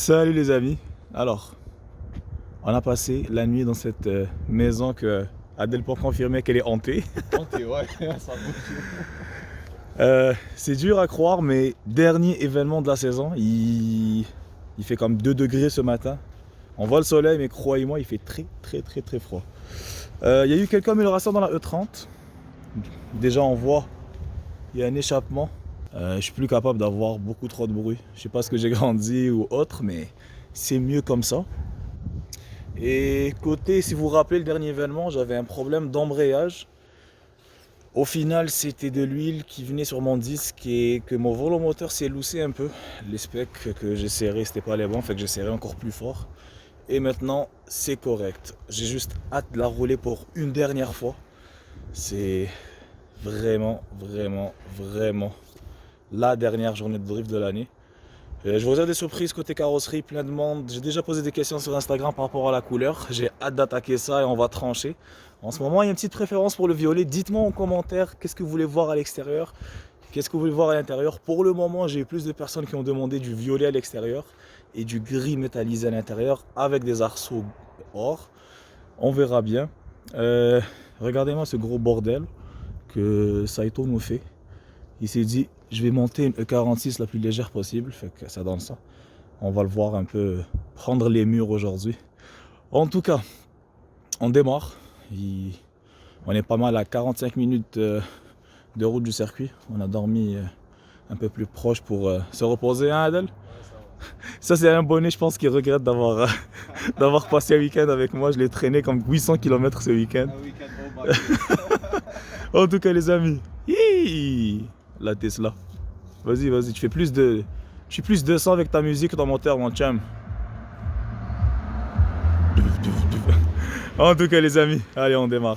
Salut les amis. Alors, on a passé la nuit dans cette maison que Adèle peut confirmer qu'elle est hantée. Hanté, ouais, ça bouge. C'est dur à croire, mais dernier événement de la saison, il fait comme 2 degrés ce matin. On voit le soleil, mais croyez-moi, il fait très froid. Il y a eu quelques améliorations dans la E30. Déjà, on voit, il y a un échappement. Je suis plus capable d'avoir beaucoup trop de bruit. Je sais pas ce que j'ai grandi ou autre, mais c'est mieux comme ça. Et côté, si vous vous rappelez le dernier événement, j'avais un problème d'embrayage. Au final, c'était de l'huile qui venait sur mon disque et que mon volomoteur s'est loussé un peu. Les specs que j'ai serrés, c'était pas les bons, fait que j'ai serré encore plus fort. Et maintenant, c'est correct. J'ai juste hâte de la rouler pour une dernière fois. C'est vraiment la dernière journée de drift de l'année. Je vous réserve des surprises côté carrosserie, plein de monde. J'ai déjà posé des questions sur Instagram par rapport à la couleur. J'ai hâte d'attaquer ça et on va trancher. En ce moment, il y a une petite préférence pour le violet. Dites-moi en commentaire qu'est-ce que vous voulez voir à l'extérieur, qu'est-ce que vous voulez voir à l'intérieur. Pour le moment, j'ai eu plus de personnes qui ont demandé du violet à l'extérieur et du gris métallisé à l'intérieur avec des arceaux or. On verra bien. Regardez-moi ce gros bordel que Saito nous fait. Il s'est dit, je vais monter une E46 la plus légère possible, fait que ça donne ça. On va le voir un peu prendre les murs aujourd'hui. En tout cas, on démarre. On est pas mal à 45 minutes de route du circuit. On a dormi un peu plus proche pour se reposer, hein Adèle? Ça c'est un bonnet, je pense, qui regrette d'avoir d'avoir passé un week-end avec moi. Je l'ai traîné comme 800 km ce week-end. Un week-end au bac. En tout cas les amis, la Tesla. Vas-y, tu fais plus de... Je suis plus 200 avec ta musique dans mon moteur, mon chum. En tout cas les amis, allez on démarre.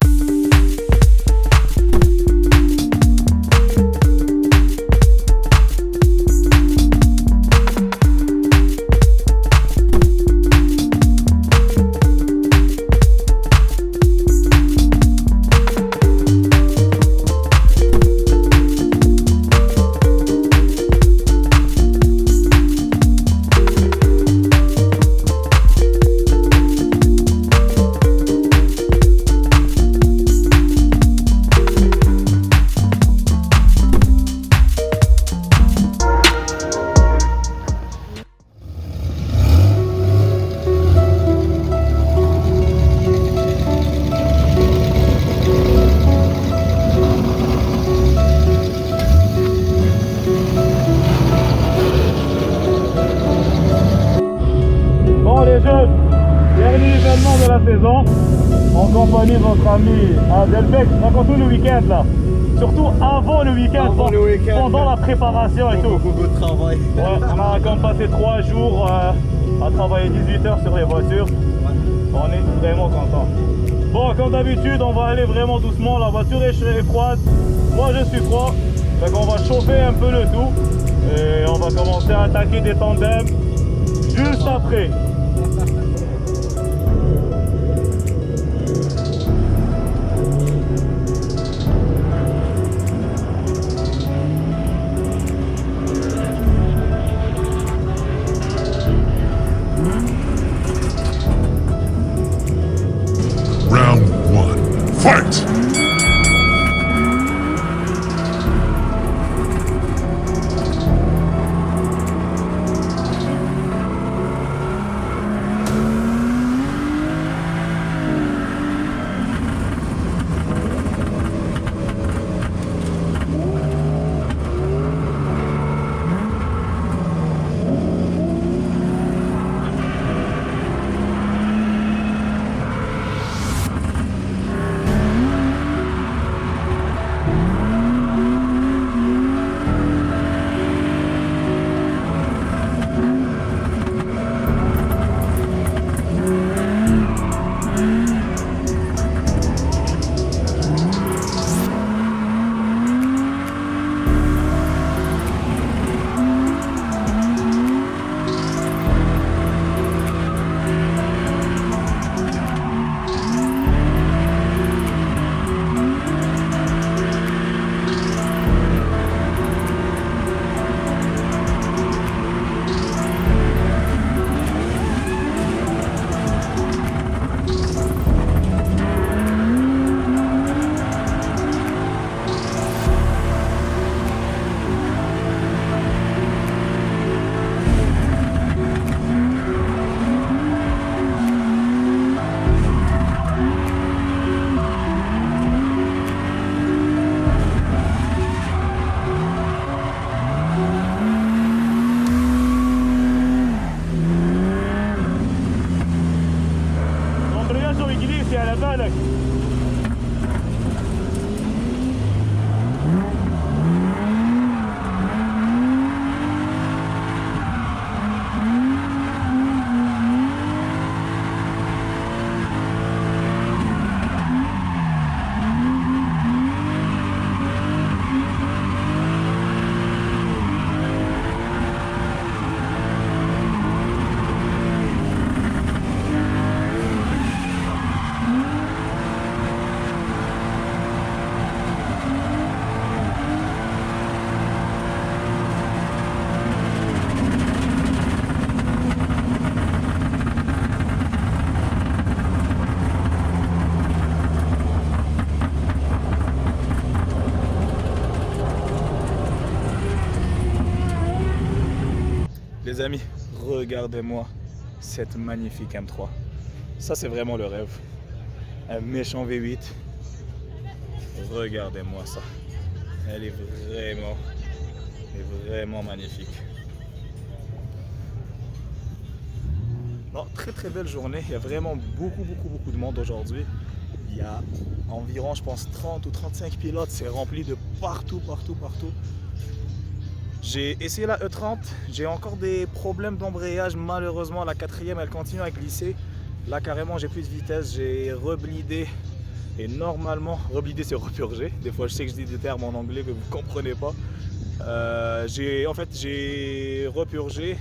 Dernier événement de la saison, en compagnie de votre ami Adelbeck. Raconte-nous le week-end là. Surtout avant le week-end, pendant la préparation et tout. Beaucoup de travail. Ouais, on a quand même passé 3 jours à travailler 18 heures sur les voitures. On est vraiment content. Bon, comme d'habitude, on va aller vraiment doucement. La voiture est froide. Moi je suis froid. Donc on va chauffer un peu le tout. Et on va commencer à attaquer des tandems juste après. Round 1. Fight! les amis, regardez-moi cette magnifique M3. Ça c'est vraiment le rêve. Un méchant V8. Regardez-moi ça. Elle est vraiment magnifique. Non, très belle journée. Il y a vraiment beaucoup de monde aujourd'hui. Il y a environ, je pense, 30 ou 35 pilotes. C'est rempli de partout. J'ai essayé la E30. J'ai encore des problèmes d'embrayage. Malheureusement, la quatrième, elle continue à glisser. Là, carrément, j'ai plus de vitesse. J'ai reblidé. Et normalement, reblider c'est repurger. Des fois je sais que je dis des termes en anglais que vous ne comprenez pas. J'ai repurgé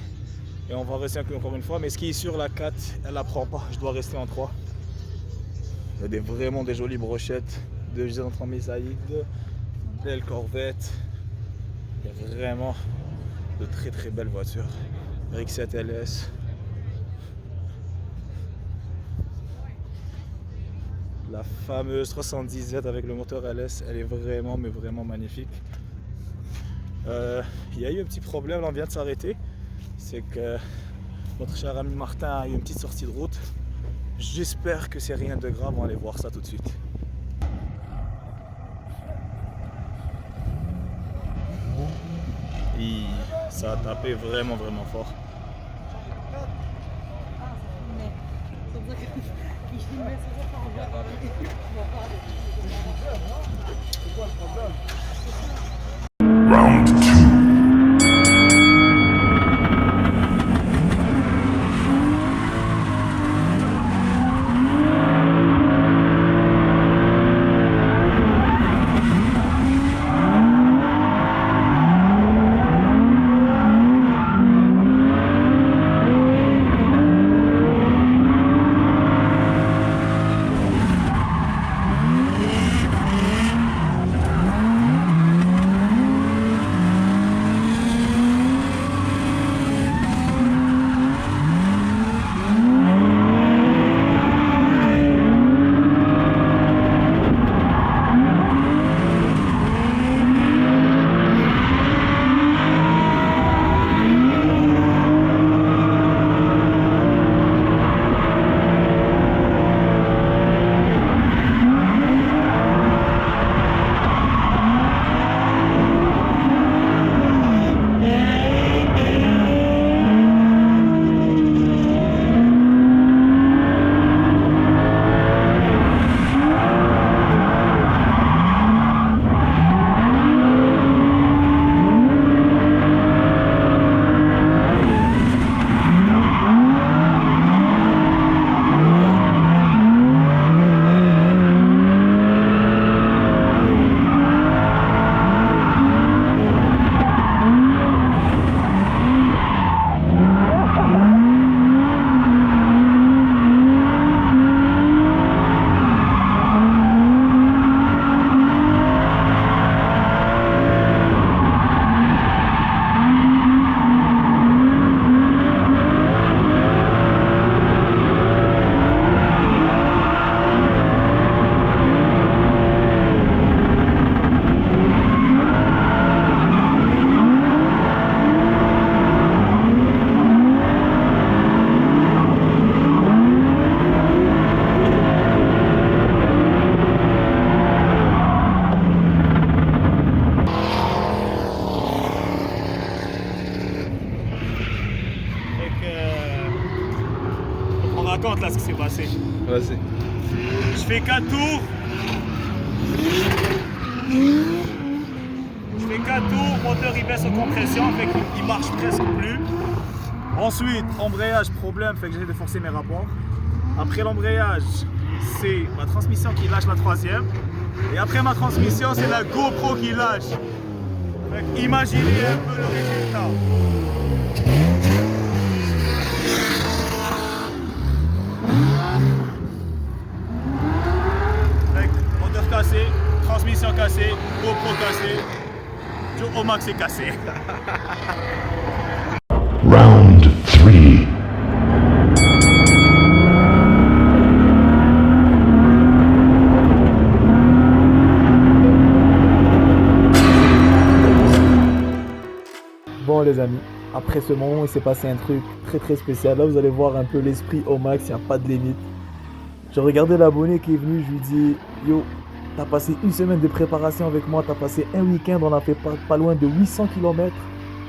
et on va rester encore une fois. Mais ce qui est sûr, la 4, elle la prend pas. Je dois rester en 3. Il y a vraiment des jolies brochettes de G33 Saïd, belle Corvette. Il y a vraiment de très belles voitures. RX-7 LS. La fameuse 310Z avec le moteur LS, elle est vraiment magnifique. Il y a eu un petit problème, là on vient de s'arrêter. C'est que notre cher ami Martin a eu une petite sortie de route. J'espère que c'est rien de grave, on va aller voir ça tout de suite. Et ça a tapé vraiment fort. Round 2. raconte là ce qui s'est passé. Vas-y. Je fais 4 tours. Moteur il baisse en compression, fait qu'il marche presque plus. Ensuite, embrayage, problème, fait que j'essaie de forcer mes rapports. Après l'embrayage, c'est ma transmission qui lâche la troisième. Et après ma transmission, c'est la GoPro qui lâche. Fait que imaginez un peu le résultat. Moteur cassé, transmission cassée, GoPro cassée, Joe Max est cassé. Round 3. Bon les amis, Après ce moment, il s'est passé un truc très spécial. Là, vous allez voir un peu l'esprit au max, il n'y a pas de limite. J'ai regardé l'abonné qui est venu, je lui dis yo, t'as passé une semaine de préparation avec moi, t'as passé un week-end, on a fait pas loin de 800 km.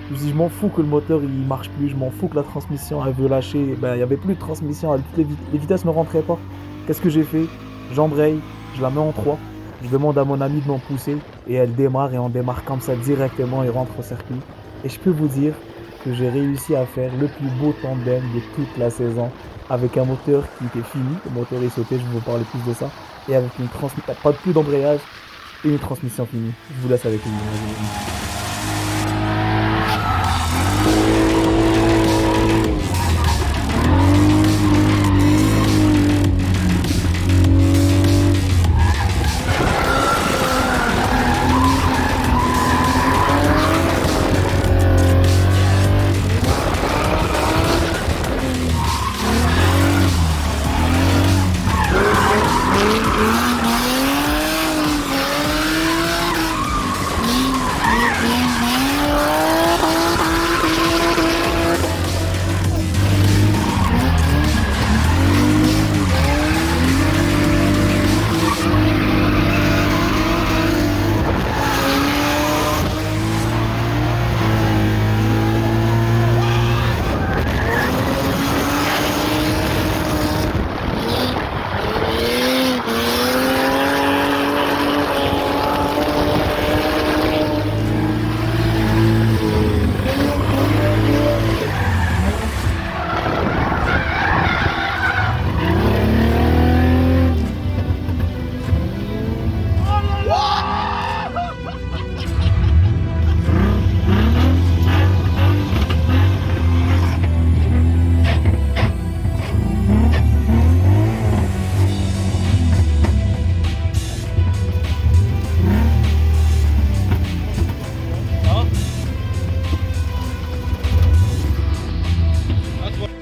Je me dis, je m'en fous que le moteur il marche plus, je m'en fous que la transmission elle veut lâcher. Ben, il n'y avait plus de transmission, les vitesses ne rentraient pas. Qu'est-ce que j'ai fait? J'embraye, je la mets en 3. Je demande à mon ami de m'en pousser et elle démarre et on démarre comme ça directement et rentre au circuit. Et je peux vous dire que j'ai réussi à faire le plus beau tandem de toute la saison avec un moteur qui était fini, le moteur est sauté, je vais vous parler plus de ça, et avec une transmission, pas plus d'embrayage et une transmission finie. Je vous laisse avec une image.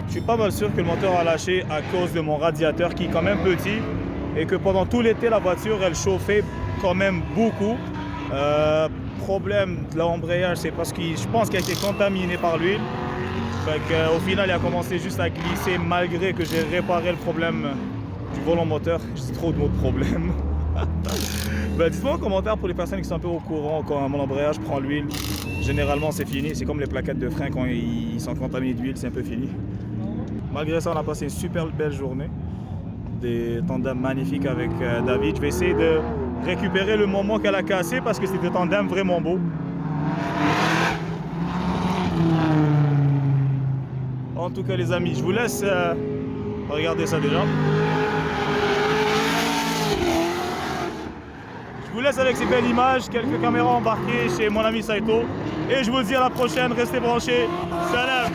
Je suis pas mal sûr que le moteur a lâché à cause de mon radiateur qui est quand même petit et que pendant tout l'été la voiture elle chauffait quand même beaucoup. Problème de l'embrayage, c'est parce que je pense qu'il a été contaminé par l'huile. Au final il a commencé juste à glisser malgré que j'ai réparé le problème du volant moteur. Je dis trop de mots de problème. Dites-moi en commentaire pour les personnes qui sont un peu au courant quand mon embrayage prend l'huile. Généralement c'est fini, c'est comme les plaquettes de frein quand ils sont contaminés d'huile, c'est un peu fini. Malgré ça, on a passé une super belle journée. Des tandems magnifiques avec David. Je vais essayer de récupérer le moment qu'elle a cassé parce que c'était des tandems vraiment beaux. En tout cas, les amis, je vous laisse regarder ça déjà. Je vous laisse avec ces belles images, quelques caméras embarquées chez mon ami Saito. Et je vous dis à la prochaine, restez branchés. Salam!